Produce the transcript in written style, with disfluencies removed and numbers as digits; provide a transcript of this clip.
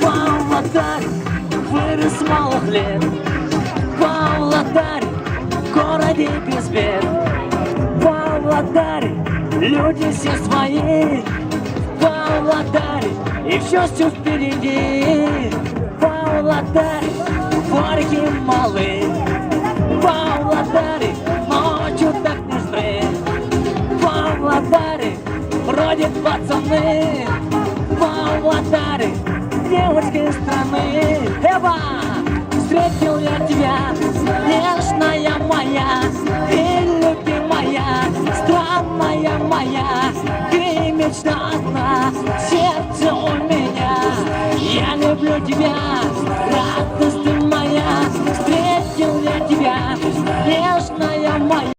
Павлодар вырос с малых лет, Павлодар в городе без бед. Павлодаре люди все свои, Павлодаре и все впереди. Павлодаре дворики малы, Павлодаре ночью так не спрет. Павлодаре бродят пацаны, Павлодаре девочки страны. Эва! Встретил я тебя, нежная моя и любимая, странная моя, ты мечта одна, сердце у меня. Я люблю тебя, радость ты моя, встретил я тебя, нежная моя.